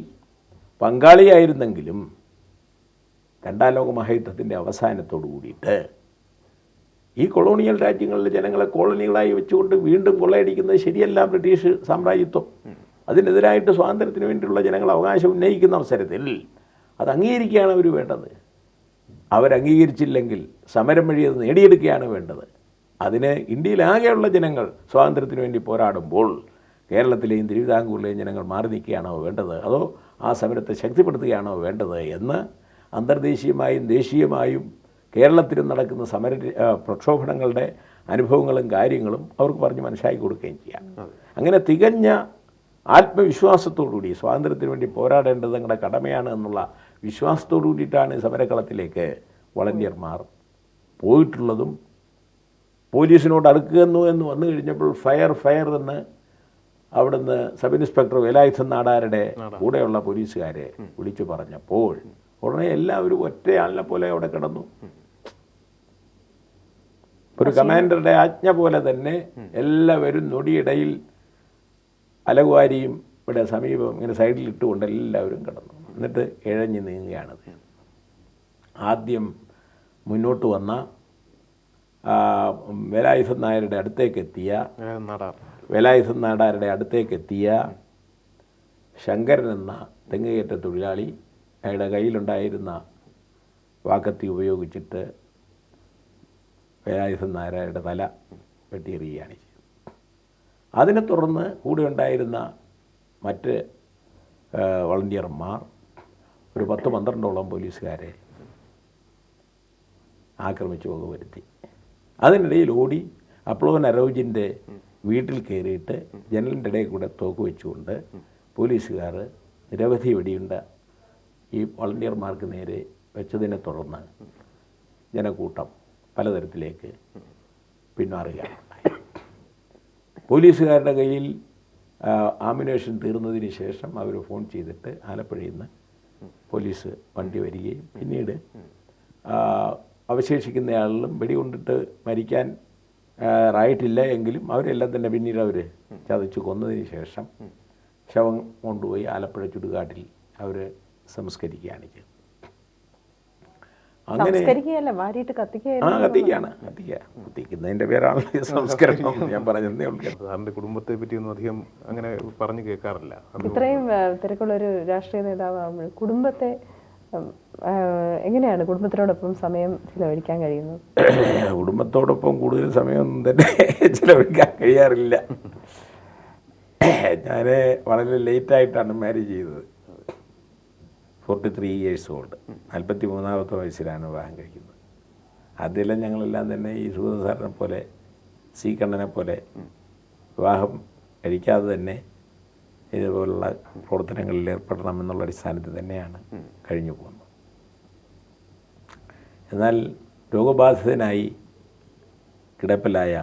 [SPEAKER 2] പങ്കാളിയായിരുന്നെങ്കിലും രണ്ടാം ലോകമഹായുദ്ധത്തിൻ്റെ അവസാനത്തോടു കൂടിയിട്ട് ഈ കൊളോണിയൽ രാജ്യങ്ങളിലെ ജനങ്ങളെ കോളനികളായി വെച്ചുകൊണ്ട് വീണ്ടും കൊള്ളയടിക്കുന്നത് ശരിയല്ല, ബ്രിട്ടീഷ് സാമ്രാജ്യത്വം. അതിനെതിരായിട്ട് സ്വാതന്ത്ര്യത്തിന് വേണ്ടിയുള്ള ജനങ്ങൾ അവകാശം ഉന്നയിക്കുന്ന അവസരത്തിൽ അത് അംഗീകരിക്കുകയാണ് അവർ വേണ്ടത്. അവരംഗീകരിച്ചില്ലെങ്കിൽ സമരം വഴി അത് നേടിയെടുക്കുകയാണ് വേണ്ടത്. അതിന് ഇന്ത്യയിലാകെയുള്ള ജനങ്ങൾ സ്വാതന്ത്ര്യത്തിന് വേണ്ടി പോരാടുമ്പോൾ കേരളത്തിലെയും തിരുവിതാംകൂറിലെയും ജനങ്ങൾ മാറി നിൽക്കുകയാണോ വേണ്ടത്, അതോ ആ സമരത്തെ ശക്തിപ്പെടുത്തുകയാണോ വേണ്ടത് എന്ന് അന്തർദേശീയമായും ദേശീയമായും കേരളത്തിലും നടക്കുന്ന പ്രക്ഷോഭങ്ങളുടെ അനുഭവങ്ങളും കാര്യങ്ങളും അവർക്ക് പറഞ്ഞ് മനസ്സിലാക്കി കൊടുക്കുകയും ചെയ്യാം. അങ്ങനെ തികഞ്ഞ ആത്മവിശ്വാസത്തോടുകൂടി സ്വാതന്ത്ര്യത്തിന് വേണ്ടി പോരാടേണ്ടത് നിങ്ങളുടെ കടമയാണ് എന്നുള്ള വിശ്വാസത്തോടു കൂടിയിട്ടാണ് സമരക്കളത്തിലേക്ക് വളണ്ടിയർമാർ പോയിട്ടുള്ളതും. പോലീസിനോട് അടുക്കുന്നു എന്ന് വന്നു കഴിഞ്ഞപ്പോൾ ഫയർ എന്ന് അവിടുന്ന് സബ് ഇൻസ്പെക്ടർ വേലായുധൻ നാടാരുടെ കൂടെയുള്ള പോലീസുകാരെ വിളിച്ചു പറഞ്ഞപ്പോൾ ഉടനെ എല്ലാവരും ഒറ്റയാളിനെ പോലെ അവിടെ കിടന്നു. ഒരു കമാൻഡറുടെ ആജ്ഞ പോലെ തന്നെ എല്ലാവരും നൊടിയിടയിൽ അലകുവാരിയും ഇവിടെ സമീപം ഇങ്ങനെ സൈഡിൽ ഇട്ടുകൊണ്ട് എല്ലാവരും കിടന്നു. എന്നിട്ട് ഇഴഞ്ഞ് നീങ്ങുകയാണത്. ആദ്യം മുന്നോട്ട് വന്ന വേലായുധൻ നായരുടെ അടുത്തേക്കെത്തിയ ശങ്കരൻ എന്ന തെങ്ങുകയറ്റ തൊഴിലാളി അയാളുടെ കയ്യിലുണ്ടായിരുന്ന വാക്കത്തി ഉപയോഗിച്ചിട്ട് വേലായുധൻ നായരുടെ തല വെട്ടിയെറിയുകയാണ് ചെയ്തത്. അതിനെ തുടർന്ന് കൂടെ ഉണ്ടായിരുന്ന മറ്റ് വളണ്ടിയർമാർ ഒരു 10-12ഓളം പോലീസുകാരെ ആക്രമിച്ച് വകവരുത്തി. അതിനിടയിൽ ഓടി അപ്ലോൻ അറോജിൻ്റെ വീട്ടിൽ കയറിയിട്ട് ജനലിൻ്റെ ഇടയിൽ കൂടെ തോക്ക് വെച്ചുകൊണ്ട് പോലീസുകാർ നിരവധി വെടിയുണ്ട ഈ വളണ്ടിയർമാർക്ക് നേരെ വെച്ചതിനെ തുടർന്ന് ജനക്കൂട്ടം പലതരത്തിലേക്ക് പിന്മാറുകയാണ്. പോലീസുകാരുടെ കയ്യിൽ ആമിനേഷൻ തീർന്നതിന് ശേഷം അവർ ഫോൺ ചെയ്തിട്ട് ആലപ്പുഴയിൽ നിന്ന് പോലീസ് വണ്ടി വരികയും പിന്നീട് അവശേഷിക്കുന്ന ആളിലും വെടികൊണ്ടിട്ട് മരിക്കാൻ ആയിട്ടില്ല എങ്കിലും അവരെല്ലാം തന്നെ പിന്നീട് അവർ ചതച്ച് കൊന്നതിന് ശേഷം ശവം കൊണ്ടുപോയി ആലപ്പുഴ ചുടുകാട്ടിൽ അവർ സംസ്കരിക്കുകയാണ് ചെയ്തത്. അങ്ങനെ കത്തിക്കുന്നതിൻ്റെ പേരാണല്ലോ സംസ്കരണം. ഞാൻ പറഞ്ഞതേ ഉള്ളൂ.
[SPEAKER 1] സാറിൻ്റെ കുടുംബത്തെ പറ്റിയൊന്നും അധികം അങ്ങനെ പറഞ്ഞു കേൾക്കാറില്ല.
[SPEAKER 3] ഇത്രയും തിരക്കുള്ളൊരു രാഷ്ട്രീയ നേതാവാകുമ്പോൾ കുടുംബത്തെ എങ്ങനെയാണ് കുടുംബത്തിനോടൊപ്പം സമയം ചിലവഴിക്കാൻ കഴിയുന്നത്?
[SPEAKER 2] കുടുംബത്തോടൊപ്പം കൂടുതൽ സമയമൊന്നും തന്നെ ചിലവഴിക്കാൻ കഴിയാറില്ല. ഞാൻ വളരെ ലേറ്റായിട്ടാണ് മാരേജ് ചെയ്തത്. 43 years old. 43ാമത്തെ വയസ്സിലാണ് വിവാഹം കഴിക്കുന്നത്. ആദ്യമെല്ലാം ഞങ്ങളെല്ലാം തന്നെ ഈ സുഗത സാറിനെ പോലെ സി കണ്ണനെ പോലെ വിവാഹം കഴിക്കാതെ തന്നെ ഇതുപോലുള്ള പ്രവർത്തനങ്ങളിൽ ഏർപ്പെടണം എന്നുള്ള അടിസ്ഥാനത്തിൽ തന്നെയാണ് കഴിഞ്ഞു പോകുന്നത്. എന്നാൽ രോഗബാധിതനായി കിടപ്പിലായ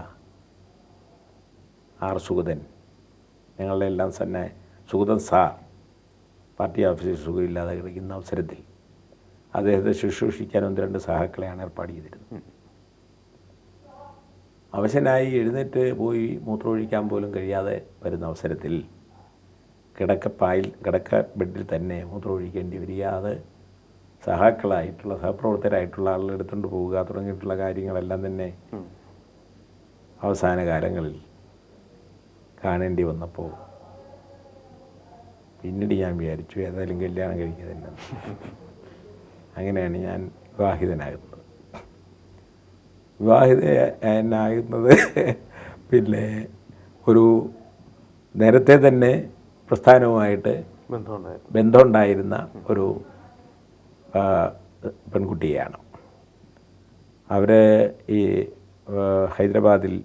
[SPEAKER 2] ആർ സുഗതൻ, ഞങ്ങളുടെ എല്ലാം തന്നെ സുഗതൻ സാർ പാർട്ടി ഓഫീസിൽ സുഖമില്ലാതെ കിടക്കുന്ന അവസരത്തിൽ അദ്ദേഹത്തെ ശുശ്രൂഷിക്കാൻ 1-2 സഹാക്കളെയാണ് ഏർപ്പാട് ചെയ്തിരുന്നത്. അവശനായി എഴുന്നേറ്റ് പോയി മൂത്രമൊഴിക്കാൻ പോലും കഴിയാതെ വരുന്ന അവസരത്തിൽ കിടക്ക ബെഡിൽ തന്നെ മൂത്രമൊഴിക്കേണ്ടി വരിക, അത് സഹാക്കളായിട്ടുള്ള സഹപ്രവർത്തകരായിട്ടുള്ള ആളുകൾ എടുത്തുകൊണ്ട് പോവുക തുടങ്ങിയിട്ടുള്ള കാര്യങ്ങളെല്ലാം തന്നെ അവസാന കാലങ്ങളിൽ കാണേണ്ടി വന്നപ്പോൾ പിന്നീട് ഞാൻ വിചാരിച്ചു ഏതായാലും കല്യാണം കഴിക്കുക തന്നെ. അങ്ങനെയാണ് ഞാൻ വിവാഹിതനാകുന്നത്. വിവാഹിതനാകുന്നത് പിന്നെ ഒരു നേരത്തെ തന്നെ പ്രസ്ഥാനവുമായിട്ട് ബന്ധമുണ്ടായിരുന്ന ഒരു പെൺകുട്ടിയാണ്. അവർ ഈ ഹൈദരാബാദിൽ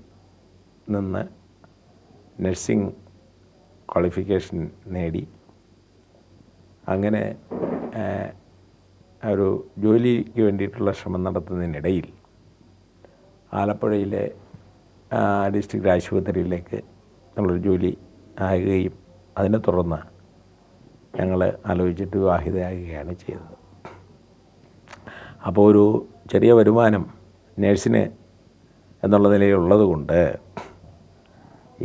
[SPEAKER 2] നിന്ന് നഴ്സിംഗ് ക്വാളിഫിക്കേഷൻ നേടി അങ്ങനെ ഒരു ജോലിക്ക് വേണ്ടിയിട്ടുള്ള ശ്രമം നടത്തുന്നതിനിടയിൽ ആലപ്പുഴയിലെ ഡിസ്ട്രിക്റ്റ് ആശുപത്രിയിലേക്ക് നമ്മളൊരു ജോലി ആകുകയും അതിനെ തുടർന്ന് ഞങ്ങൾ ആലോചിച്ചിട്ട് വിവാഹിതയാകുകയാണ് ചെയ്തത്. അപ്പോൾ ഒരു ചെറിയ വരുമാനം നേഴ്സിന് എന്നുള്ള നിലയിലുള്ളത് കൊണ്ട്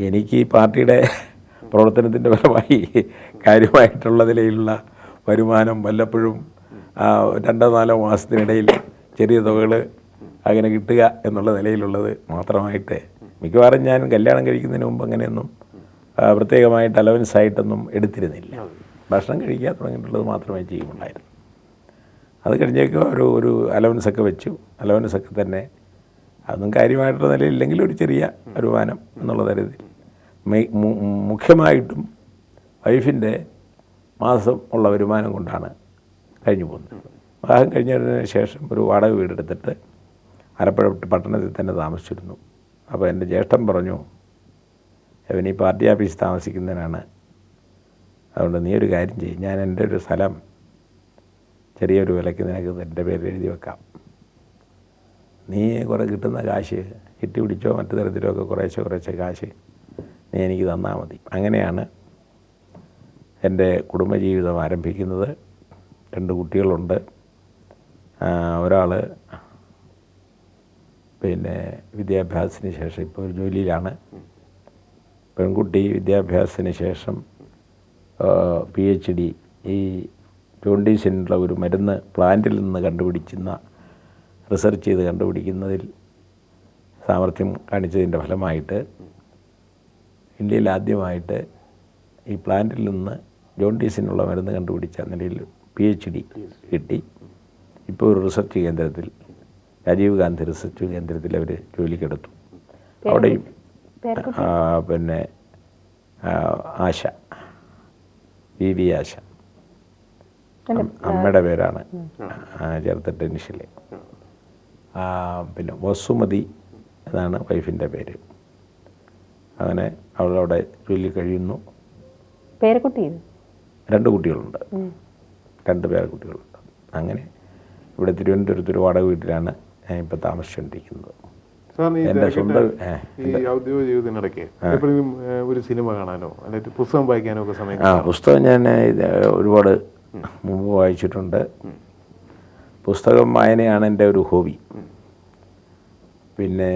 [SPEAKER 2] എനിക്ക് ഈ പാർട്ടിയുടെ പ്രവർത്തനത്തിൻ്റെ ഫലമായി കാര്യമായിട്ടുള്ള നിലയിലുള്ള വരുമാനം വല്ലപ്പോഴും 2-4 മാസത്തിനിടയിൽ ചെറിയ തുകകൾ അങ്ങനെ കിട്ടുക എന്നുള്ള നിലയിലുള്ളത് മാത്രമായിട്ട് മിക്കവാറും ഞാൻ കല്യാണം കഴിക്കുന്നതിന് മുമ്പ് അങ്ങനെയൊന്നും പ്രത്യേകമായിട്ട് അലവൻസ് ആയിട്ടൊന്നും എടുത്തിരുന്നില്ല. ഭക്ഷണം കഴിക്കുക തുടങ്ങിയിട്ടുള്ളത് മാത്രമേ ചെയ്യുന്നുണ്ടായിരുന്നു. അത് കഴിഞ്ഞേക്കും ഒരു അലവൻസൊക്കെ വെച്ചു. അലവൻസൊക്കെ തന്നെ അതൊന്നും കാര്യമായിട്ടുള്ള നിലയില്ലെങ്കിൽ ഒരു ചെറിയ വരുമാനം എന്നുള്ള തരത്തിൽ മുഖ്യമായിട്ടും വൈഫിൻ്റെ മാസം ഉള്ള വരുമാനം കൊണ്ടാണ് കഴിഞ്ഞു പോകുന്നത്. വിവാഹം കഴിഞ്ഞതിന് ശേഷം ഒരു വാടക വീടെടുത്തിട്ട് ആലപ്പുഴ പട്ടണത്തിൽ തന്നെ താമസിച്ചിരുന്നു. അപ്പോൾ എൻ്റെ ജ്യേഷ്ഠൻ പറഞ്ഞു, അവൻ ഈ പാർട്ടി ഓഫീസ് താമസിക്കുന്നതിനാണ്, അതുകൊണ്ട് നീ ഒരു കാര്യം ചെയ്യും, ഞാൻ എൻ്റെ ഒരു സ്ഥലം ചെറിയൊരു വിലയ്ക്ക് നിനക്ക് എൻ്റെ പേരിൽ എഴുതി വെക്കാം, നീ കുറേ കിട്ടുന്ന കാശ് കിട്ടി പിടിച്ചോ മറ്റു തരത്തിലോ ഒക്കെ കുറേശ്ശെ കാശ് നീ എനിക്ക് തന്നാൽ മതി. അങ്ങനെയാണ് എൻ്റെ കുടുംബജീവിതം ആരംഭിക്കുന്നത്. 2 കുട്ടികളുണ്ട്. ഒരാൾ പിന്നെ വിദ്യാഭ്യാസത്തിന് ശേഷം ഇപ്പോൾ ഒരു ജോലിയിലാണ്. പെൺകുട്ടി വിദ്യാഭ്യാസത്തിന് ശേഷം PhD ഈ ജോണ്ടീസിനുള്ള ഒരു മരുന്ന് പ്ലാന്റിൽ നിന്ന് റിസർച്ച് ചെയ്ത് കണ്ടുപിടിക്കുന്നതിൽ സാമർഥ്യം കാണിച്ചതിൻ്റെ ഫലമായിട്ട് ഇന്ത്യയിൽ ആദ്യമായിട്ട് ഈ പ്ലാന്റിൽ നിന്ന് ജോണ്ടീസിനുള്ള മരുന്ന് കണ്ടുപിടിച്ച നിലയിൽ PhD കിട്ടി. ഇപ്പോൾ ഒരു റിസർച്ച് കേന്ദ്രത്തിൽ, രാജീവ് ഗാന്ധി റിസർച്ച് കേന്ദ്രത്തിൽ അവർ ജോലിക്കെടുത്തു. അവിടെയും പിന്നെ ആശ, VV ആശ, അമ്മയുടെ പേരാണ് ചേർത്തിട്ട് ഇനിഷ്യലി. പിന്നെ വസുമതി എന്നാണ് വൈഫിൻ്റെ പേര്. അങ്ങനെ അവളവിടെ ജോലി കഴിയുന്നു. 2 കുട്ടികളുണ്ട്, 2 പേരക്കുട്ടികളുണ്ട്. അങ്ങനെ ഇവിടെ തിരുവനന്തപുരത്തൊരു വാടക വീട്ടിലാണ് ഞാൻ ഇപ്പോൾ താമസിച്ചുകൊണ്ടിരിക്കുന്നത്. എൻ്റെ സ്വന്തം
[SPEAKER 1] ഈ ഔദ്യോഗിക ജീവിതത്തിനിടയ്ക്ക് എപ്പോഴും ഒരു സിനിമ കാണാനോ അല്ലെങ്കിൽ പുസ്തകം വായിക്കാനോ ഒക്കെ സമയം?
[SPEAKER 2] പുസ്തകം ഞാൻ ഒരുപാട് മുമ്പ് വായിച്ചിട്ടുണ്ട്. പുസ്തകം വായനയാണ് എൻ്റെ ഒരു ഹോബി. പിന്നെ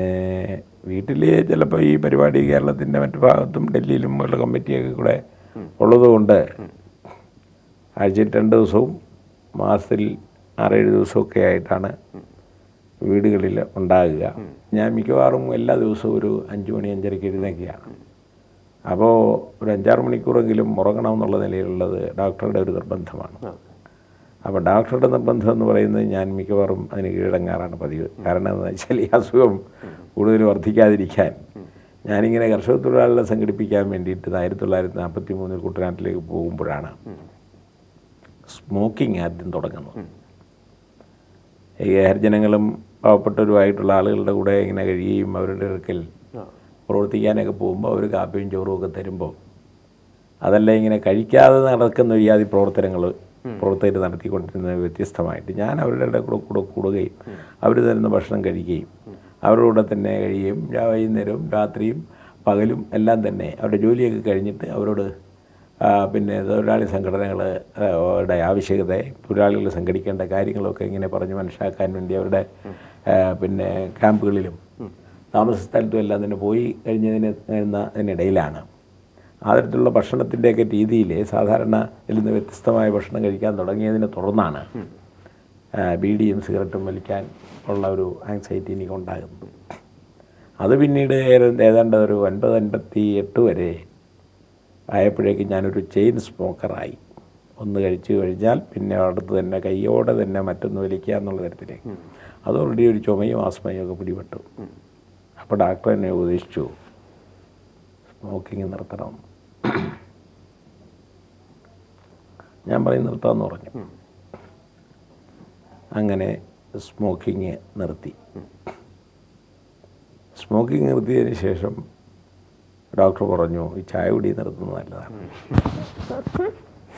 [SPEAKER 2] വീട്ടിൽ ചിലപ്പോൾ ഈ പരിപാടി കേരളത്തിൻ്റെ മറ്റു ഭാഗത്തും ഡൽഹിയിലും ഉള്ള കമ്മിറ്റിയൊക്കെ കൂടെ ഉള്ളതുകൊണ്ട് ആഴ്ചയിൽ 2 ദിവസവും മാസത്തിൽ 6-7 ദിവസമൊക്കെ ആയിട്ടാണ് വീടുകളിൽ ഉണ്ടാകുക. ഞാൻ മിക്കവാറും എല്ലാ ദിവസവും ഒരു 5 മണി 5:30 എഴുന്നേൽക്കുകയാണ്. അപ്പോൾ ഒരു 5-6 മണിക്കൂറെങ്കിലും ഉറങ്ങണമെന്നുള്ള നിലയിലുള്ളത് ഡോക്ടറുടെ ഒരു നിർബന്ധമാണ്. അപ്പോൾ ഡോക്ടറുടെ നിർബന്ധം എന്ന് പറയുന്നത് ഞാൻ മിക്കവാറും അതിന് കീഴടങ്ങാറാണ് പതിവ്. കാരണം എന്താണെന്ന് വെച്ചാൽ ഈ അസുഖം കൂടുതൽ വർദ്ധിക്കാതിരിക്കാൻ ഞാനിങ്ങനെ കർഷക തൊഴിലാളികളെ സംഘടിപ്പിക്കാൻ വേണ്ടിയിട്ട് 1943 കുട്ടനാട്ടിലേക്ക് പോകുമ്പോഴാണ് സ്മോക്കിംഗ് ആദ്യം തുടങ്ങുന്നത്. ഈ ഹരിജനങ്ങളും പാവപ്പെട്ടവരുമായിട്ടുള്ള ആളുകളുടെ കൂടെ ഇങ്ങനെ കഴിയുകയും അവരുടെ അടുക്കൽ പ്രവർത്തിക്കാനൊക്കെ പോകുമ്പോൾ അവർ കാപ്പിയും ചോറും ഒക്കെ തരുമ്പോൾ അതെല്ലാം ഇങ്ങനെ കഴിക്കാതെ നടക്കുന്ന ഈ പ്രവർത്തകർ നടത്തിക്കൊണ്ടിരുന്നത് വ്യത്യസ്തമായിട്ട് ഞാൻ അവരുടെ കൂടെ കൂടുകയും അവർ തരുന്ന ഭക്ഷണം കഴിക്കുകയും അവരുടെ കൂടെ തന്നെ കഴിയുകയും വൈകുന്നേരവും രാത്രിയും പകലും എല്ലാം തന്നെ അവരുടെ ജോലിയൊക്കെ കഴിഞ്ഞിട്ട് അവരോട് പിന്നെ തൊഴിലാളി സംഘടനകളുടെ ആവശ്യകത, തൊഴിലാളികൾ സംഘടിക്കേണ്ട കാര്യങ്ങളൊക്കെ ഇങ്ങനെ പറഞ്ഞ് മനസ്സിലാക്കാൻ വേണ്ടി അവരുടെ പിന്നെ ക്യാമ്പുകളിലും താമസ സ്ഥലത്തും എല്ലാം തന്നെ പോയി അതിനിടയിലാണ് ആ തരത്തിലുള്ള ഭക്ഷണത്തിൻ്റെയൊക്കെ രീതിയിൽ സാധാരണ ഇതിൽ നിന്ന് വ്യത്യസ്തമായ ഭക്ഷണം കഴിക്കാൻ തുടങ്ങിയതിനെ തുടർന്നാണ് ബീഡിയും സിഗരറ്റും വലിക്കാൻ ഉള്ള ഒരു ആങ്സൈറ്റി എനിക്ക് ഉണ്ടാകുന്നത്. അത് പിന്നീട് ഏതാണ്ട് ഒരു 59-58 വരെ ആയപ്പോഴേക്കും ഞാനൊരു ചെയിൻ സ്മോക്കറായി. ഒന്ന് കഴിച്ചു കഴിഞ്ഞാൽ പിന്നെ അടുത്ത് തന്നെ കൈയോടെ തന്നെ മറ്റൊന്ന് വലിക്കുക എന്നുള്ള തരത്തിലേക്ക് അതോടെ ഒരു ചുമയും ആസ്മയും ഒക്കെ പിടിപെട്ടു. അപ്പോൾ ഡോക്ടർ എന്നെ ഉപദേശിച്ചു സ്മോക്കിങ് നിർത്തണം. ഞാൻ പറയും നിർത്താമെന്ന് പറഞ്ഞു. അങ്ങനെ സ്മോക്കിങ് നിർത്തി. സ്മോക്കിങ് നിർത്തിയതിന് ശേഷം ഡോക്ടർ പറഞ്ഞു ഈ ചായ കുടി നിർത്തുന്നത് നല്ലതാണ്.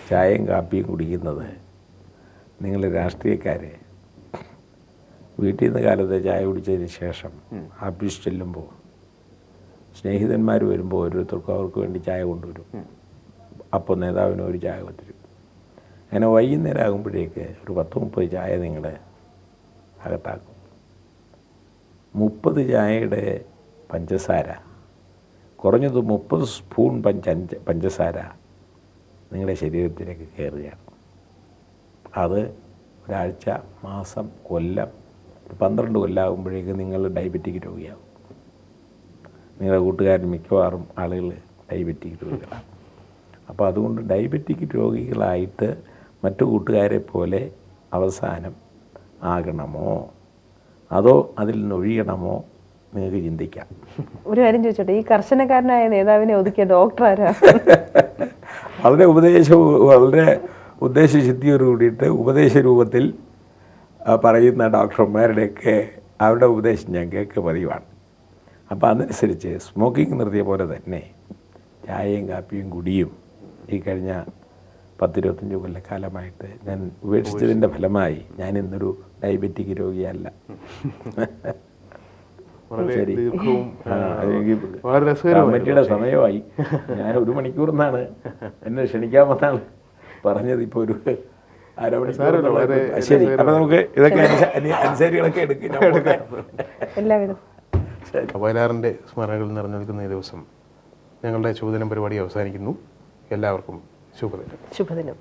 [SPEAKER 2] ചായയും കാപ്പിയും കുടിക്കുന്നത് നിങ്ങൾ രാഷ്ട്രീയക്കാരെ വീട്ടിൽ നിന്ന് കാലത്തെ ചായ കുടിച്ചതിന് ശേഷം ആഫീസ് ചെല്ലുമ്പോൾ സ്നേഹിതന്മാർ വരുമ്പോൾ ഓരോരുത്തർക്കും അവർക്ക് വേണ്ടി ചായ കൊണ്ടുവരും. അപ്പോൾ നേതാവിന് ഒരു ചായ കൊണ്ടുവരും. അങ്ങനെ വൈകുന്നേരം ആകുമ്പോഴേക്ക് ഒരു 10-30 ചായ നിങ്ങൾ അകത്താക്കും. 30 ചായയുടെ പഞ്ചസാര, കുറഞ്ഞത് 30 സ്പൂൺ പഞ്ചസാര നിങ്ങളുടെ ശരീരത്തിലേക്ക് കയറുകയാണ്. അത് ഒരാഴ്ച, മാസം, കൊല്ലം, 12 കൊല്ലമാകുമ്പോഴേക്ക് നിങ്ങൾ ഡയബറ്റിക് രോഗിയാകും. നിങ്ങളുടെ കൂട്ടുകാരൻ മിക്കവാറും ആളുകൾ ഡയബറ്റിക് രോഗികളാണ്. അപ്പോൾ അതുകൊണ്ട് ഡയബറ്റിക് രോഗികളായിട്ട് മറ്റു കൂട്ടുകാരെ പോലെ അവസാനം ആകണമോ അതോ അതിൽ നിന്നൊഴിയണമോ നിങ്ങൾക്ക് ചിന്തിക്കാം.
[SPEAKER 3] ഒരു കാര്യം ചോദിച്ചോട്ടെ, ഈ കർശനക്കാരനായ നേതാവിനെ ഒതുക്കിയ ഡോക്ടർ ആരാ?
[SPEAKER 2] വളരെ ഉദ്ദേശശുദ്ധിയോട് കൂടിയിട്ട് ഉപദേശ രൂപത്തിൽ പറയുന്ന ഡോക്ടർമാരുടെയൊക്കെ അവരുടെ ഉപദേശം ഞങ്ങൾക്ക് പതിവാണ്. അപ്പോൾ അതനുസരിച്ച് സ്മോക്കിംഗ് നിർത്തിയ പോലെ തന്നെ ചായയും കാപ്പിയും കുടിയും ഈ കഴിഞ്ഞ 10-25 കൊല്ലക്കാലമായിട്ട് ഞാൻ ഉപേക്ഷിച്ചതിൻ്റെ ഫലമായി ഞാൻ ഇന്നൊരു ഡയബറ്റിക് രോഗിയല്ല. ശരി, കമ്മിറ്റിയുടെ സമയമായി. ഞാൻ 1 മണിക്കൂർ എന്നാണ് എന്നെ ക്ഷണിക്കാമെന്നാണ് പറഞ്ഞത്. ഇപ്പോൾ ഒരു അരമണിക്കൂർ. ശരി, അപ്പം നമുക്ക് ഇതൊക്കെ അനുസരികളൊക്കെ എടുക്കാം.
[SPEAKER 3] എല്ലാവിധം
[SPEAKER 1] വയലാറിൻ്റെ സ്മരണകൾ നിറഞ്ഞു നിൽക്കുന്ന ഈ ദിവസം ഞങ്ങളുടെ ശുഭദിനം പരിപാടി അവസാനിക്കുന്നു. എല്ലാവർക്കും ശുഭദിനം.
[SPEAKER 3] ശുഭദിനം.